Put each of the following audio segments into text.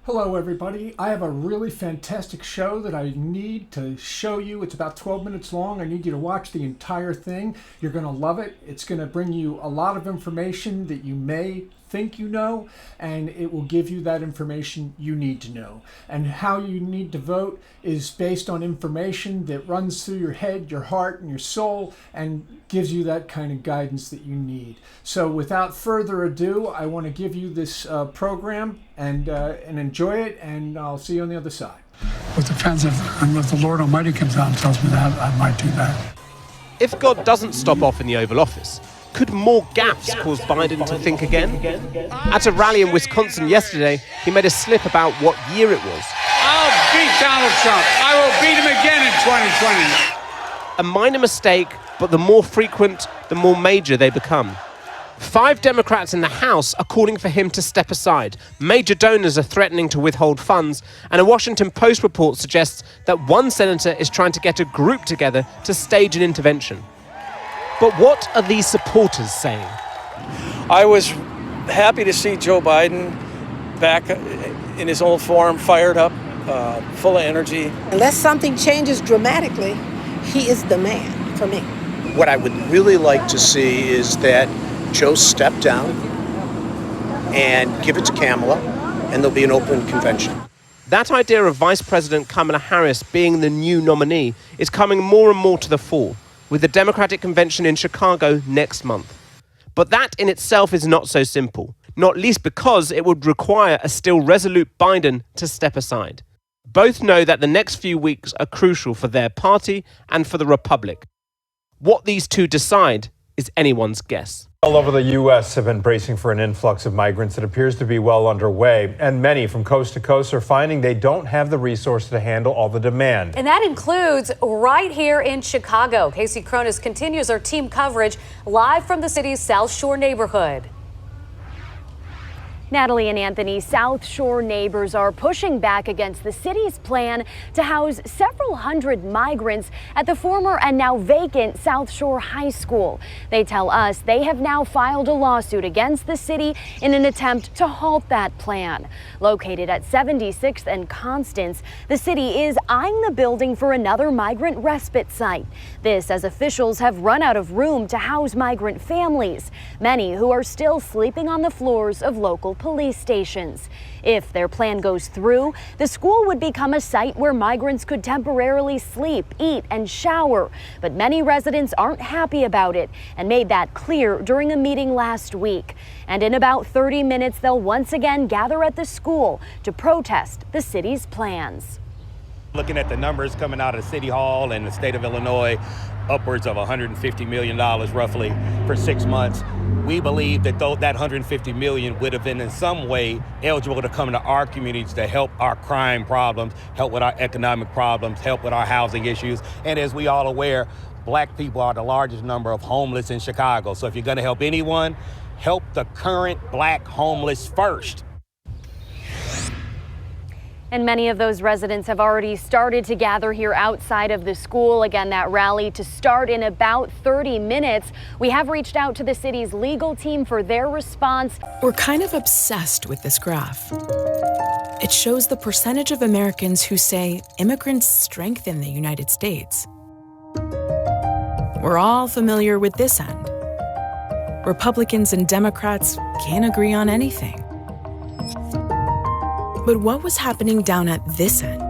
Hello everybody, I have a really fantastic show that I need to show you. It's about 12 minutes long. I need you to watch the entire thing. You're going to love it. It's going to bring you a lot of information that you may think you know, and it will give you that information you need to know. And how you need to vote is based on information that runs through your head, your heart, and your soul, and gives you that kind of guidance that you need. So without further ado, I want to give you this program and enjoy it, and I'll see you on the other side. It depends if the Lord Almighty comes out and tells me that, I might do that. If God doesn't stop off in the Oval Office, could more gaffes cause Biden to think again? At a rally in Wisconsin yesterday, he made a slip about what year it was. I'll beat Donald Trump. I will beat him again in 2020. A minor mistake, but the more frequent, the more major they become. 5 Democrats in the House are calling for him to step aside. Major donors are threatening to withhold funds, and a Washington Post report suggests that one senator is trying to get a group together to stage an intervention. But what are these supporters saying? I was happy to see Joe Biden back in his old form, fired up, full of energy. Unless something changes dramatically, he is the man for me. What I would really like to see is that Joe step down and give it to Kamala, and there'll be an open convention. That idea of Vice President Kamala Harris being the new nominee is coming more and more to the fore, with the Democratic convention in Chicago next month. But that in itself is not so simple, not least because it would require a still resolute Biden to step aside. Both know that the next few weeks are crucial for their party and for the Republic. What these two decide is anyone's guess. All over the U.S. have been bracing for an influx of migrants that appears to be well underway, and many from coast to coast are finding they don't have the resources to handle all the demand. And that includes right here in Chicago. Casey Cronus continues our team coverage live from the city's South Shore neighborhood. Natalie and Anthony, South Shore neighbors are pushing back against the city's plan to house several hundred migrants at the former and now vacant South Shore High School. They tell us they have now filed a lawsuit against the city in an attempt to halt that plan. Located at 76th and Constance, the city is eyeing the building for another migrant respite site. This as officials have run out of room to house migrant families, many who are still sleeping on the floors of local police stations. If their plan goes through, the school would become a site where migrants could temporarily sleep, eat, and shower. But many residents aren't happy about it and made that clear during a meeting last week. And in about 30 minutes, they'll once again gather at the school to protest the city's plans. Looking at the numbers coming out of City Hall and the state of Illinois, upwards of $150 million roughly for 6 months. We believe that that $150 million would have been in some way eligible to come to our communities to help our crime problems, help with our economic problems, help with our housing issues. And as we all aware, black people are the largest number of homeless in Chicago. So if you're gonna help anyone, help the current black homeless first. And many of those residents have already started to gather here outside of the school. Again, that rally to start in about 30 minutes. We have reached out to the city's legal team for their response. We're kind of obsessed with this graph. It shows the percentage of Americans who say immigrants strengthen the United States. We're all familiar with this end. Republicans and Democrats can't agree on anything. But what was happening down at this end?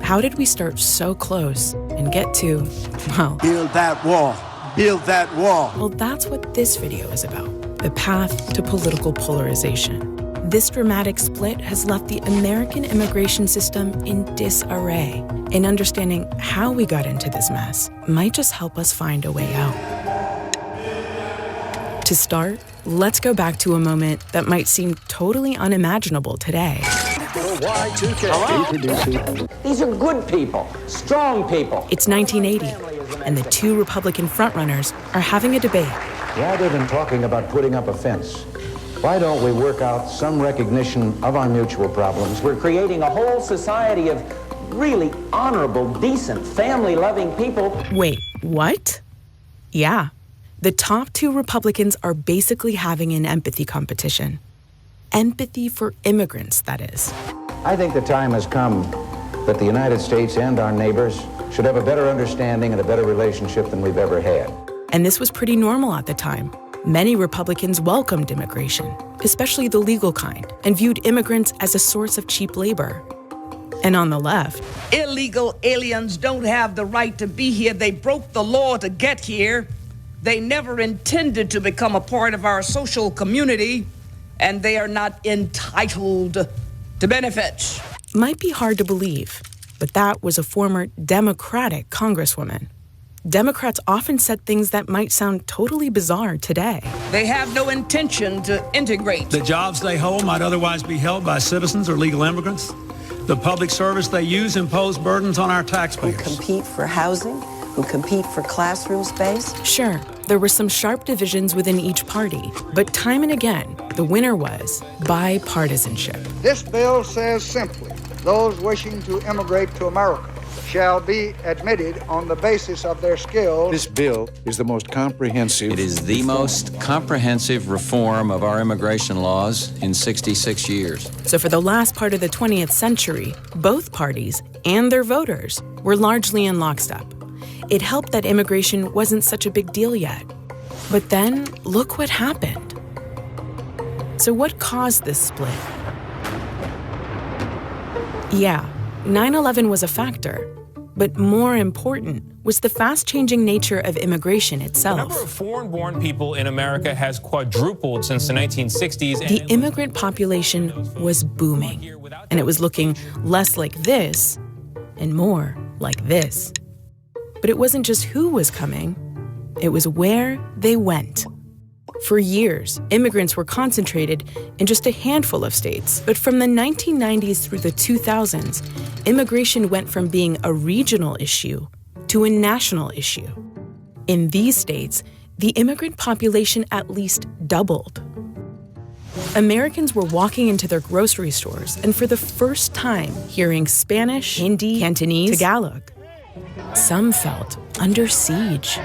How did we start so close and get to, well... Build that wall. Build that wall. Well, that's what this video is about. The path to political polarization. This dramatic split has left the American immigration system in disarray. And understanding how we got into this mess might just help us find a way out. To start, let's go back to a moment that might seem totally unimaginable today. These are good people, strong people. It's 1980, and the two Republican frontrunners are having a debate. Rather than talking about putting up a fence, why don't we work out some recognition of our mutual problems? We're creating a whole society of really honorable, decent, family-loving people. Wait, what? Yeah. The top two Republicans are basically having an empathy competition. Empathy for immigrants, that is. I think the time has come that the United States and our neighbors should have a better understanding and a better relationship than we've ever had. And this was pretty normal at the time. Many Republicans welcomed immigration, especially the legal kind, and viewed immigrants as a source of cheap labor. And on the left, illegal aliens don't have the right to be here. They broke the law to get here. They never intended to become a part of our social community, and they are not entitled to benefits. Might be hard to believe, but that was a former Democratic Congresswoman. Democrats often said things that might sound totally bizarre today. They have no intention to integrate. The jobs they hold might otherwise be held by citizens or legal immigrants. The public service they use impose burdens on our taxpayers. Who compete for housing, who compete for classroom space. Sure, there were some sharp divisions within each party, but time and again, the winner was bipartisanship. This bill says simply, those wishing to immigrate to America shall be admitted on the basis of their skills. This bill is the most comprehensive. It is the most comprehensive reform of our immigration laws in 66 years. So for the last part of the 20th century, both parties and their voters were largely in lockstep. It helped that immigration wasn't such a big deal yet. But then, look what happened. So what caused this split? Yeah, 9/11 was a factor. But more important was the fast-changing nature of immigration itself. The number of foreign-born people in America has quadrupled since the 1960s. The immigrant population was booming, and it was looking less like this and more like this. But it wasn't just who was coming, it was where they went. For years, immigrants were concentrated in just a handful of states. But from the 1990s through the 2000s, immigration went from being a regional issue to a national issue. In these states, the immigrant population at least doubled. Americans were walking into their grocery stores and for the first time hearing Spanish, Hindi, Cantonese, Tagalog. Some felt under siege.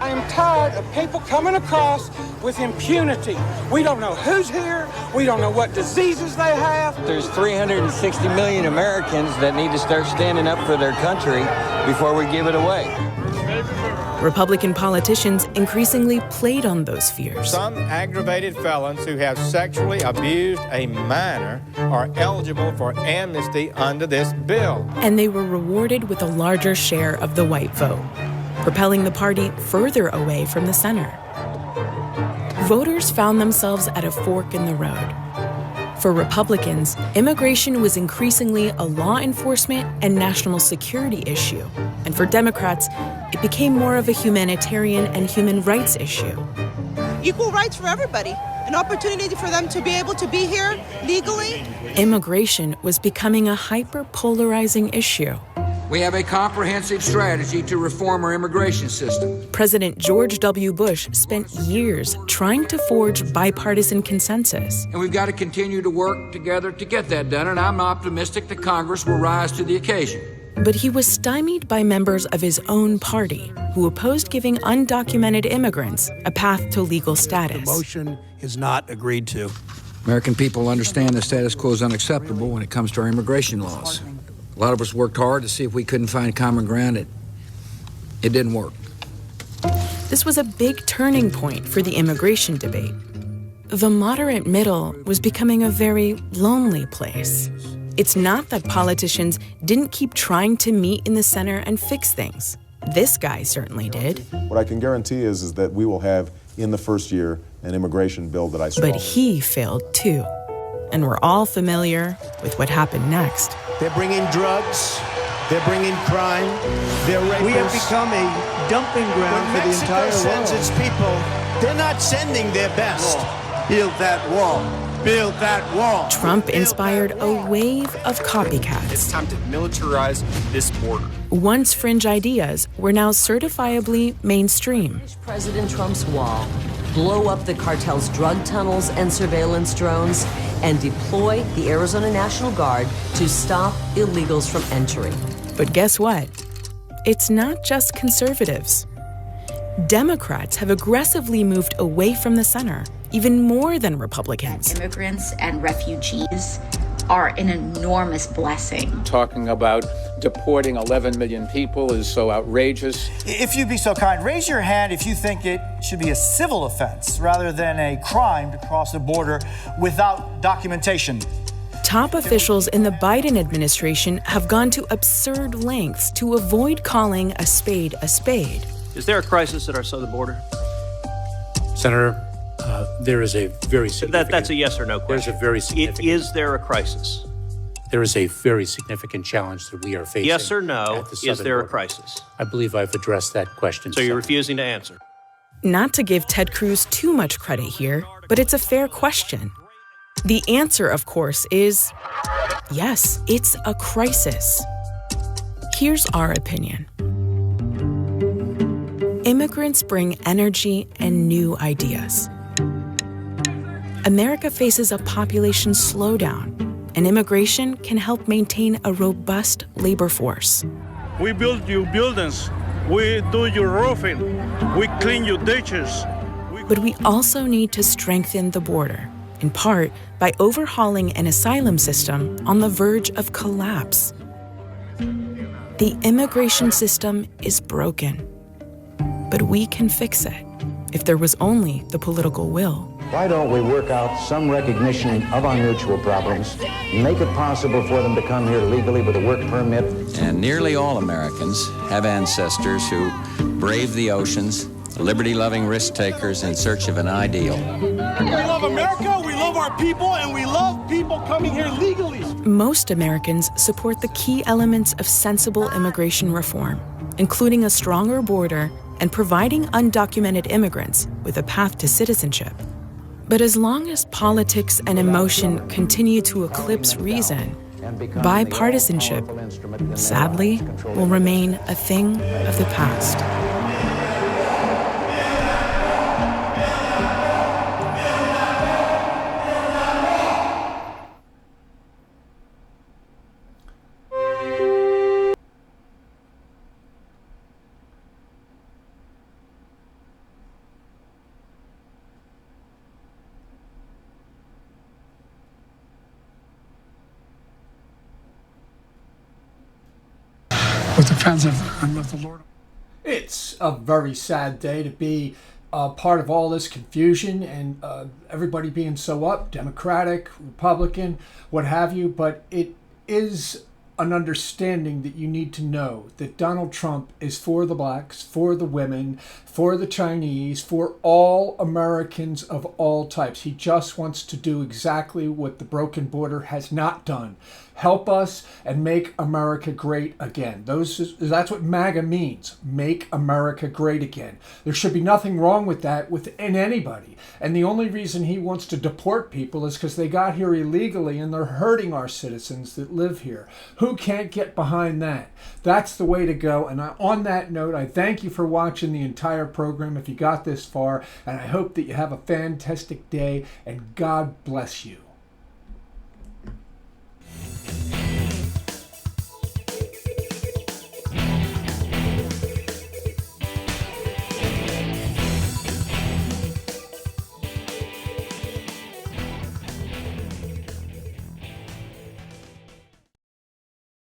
I am tired of people coming across with impunity. We don't know who's here. We don't know what diseases they have. There's 360 million Americans that need to start standing up for their country before we give it away. Republican politicians increasingly played on those fears. Some aggravated felons who have sexually abused a minor are eligible for amnesty under this bill. And they were rewarded with a larger share of the white vote, propelling the party further away from the center. Voters found themselves at a fork in the road. For Republicans, immigration was increasingly a law enforcement and national security issue. And for Democrats, it became more of a humanitarian and human rights issue. Equal rights for everybody, an opportunity for them to be able to be here legally. Immigration was becoming a hyper-polarizing issue. We have a comprehensive strategy to reform our immigration system. President George W. Bush spent years trying to forge bipartisan consensus. And we've got to continue to work together to get that done, and I'm optimistic that Congress will rise to the occasion. But he was stymied by members of his own party who opposed giving undocumented immigrants a path to legal status. The motion is not agreed to. American people understand the status quo is unacceptable when it comes to our immigration laws. A lot of us worked hard to see if we couldn't find common ground. It didn't work. This was a big turning point for the immigration debate. The moderate middle was becoming a very lonely place. It's not that politicians didn't keep trying to meet in the center and fix things. This guy certainly did. What I can guarantee is that we will have, in the first year, an immigration bill that I strongly... But he failed too. And we're all familiar with what happened next. They're bringing drugs. They're bringing crime. They're rapists. We have become a dumping ground for the entire world. When Mexico sends its people, they're not sending their best. Build that wall. Build that wall. Trump inspired a wave of copycats. It's time to militarize this border. Once fringe ideas were now certifiably mainstream. President Trump's wall, blow up the cartel's drug tunnels and surveillance drones, and deploy the Arizona National Guard to stop illegals from entering. But guess what? It's not just conservatives. Democrats have aggressively moved away from the center, even more than Republicans. Immigrants and refugees are an enormous blessing. Talking about deporting 11 million people is so outrageous. If you'd be so kind, raise your hand if you think it should be a civil offense rather than a crime to cross the border without documentation. Top officials in the Biden administration have gone to absurd lengths to avoid calling a spade a spade. Is there a crisis at our southern border? Senator, there is a very significant... That's a yes or no question. There's a very significant... Is there a crisis? There is a very significant challenge that we are facing. Yes or no, is there a crisis? I believe I've addressed that question. So you're refusing to answer? Not to give Ted Cruz too much credit here, but it's a fair question. The answer, of course, is yes, it's a crisis. Here's our opinion. Immigrants bring energy and new ideas. America faces a population slowdown, and immigration can help maintain a robust labor force. We build your buildings, we do your roofing, we clean your ditches. But we also need to strengthen the border, in part by overhauling an asylum system on the verge of collapse. The immigration system is broken, but we can fix it if there was only the political will. Why don't we work out some recognition of our mutual problems, make it possible for them to come here legally with a work permit? And nearly all Americans have ancestors who braved the oceans, liberty-loving risk-takers in search of an ideal. We love America, we love our people, and we love people coming here legally. Most Americans support the key elements of sensible immigration reform, including a stronger border and providing undocumented immigrants with a path to citizenship. But as long as politics and emotion continue to eclipse reason, bipartisanship, sadly, will remain a thing of the past. With the friends of the Lord. It's a very sad day to be part of all this confusion and everybody being so up, Democratic, Republican, what have you, but it is an understanding that you need to know that Donald Trump is for the blacks, for the women, for the Chinese, for all Americans of all types. He just wants to do exactly what the broken border has not done. Help us and make America great again. That's what MAGA means, make America great again. There should be nothing wrong with that in anybody. And the only reason he wants to deport people is because they got here illegally and they're hurting our citizens that live here. Who can't get behind that? That's the way to go. And on that note, I thank you for watching the entire program if you got this far, and I hope that you have a fantastic day and God bless you.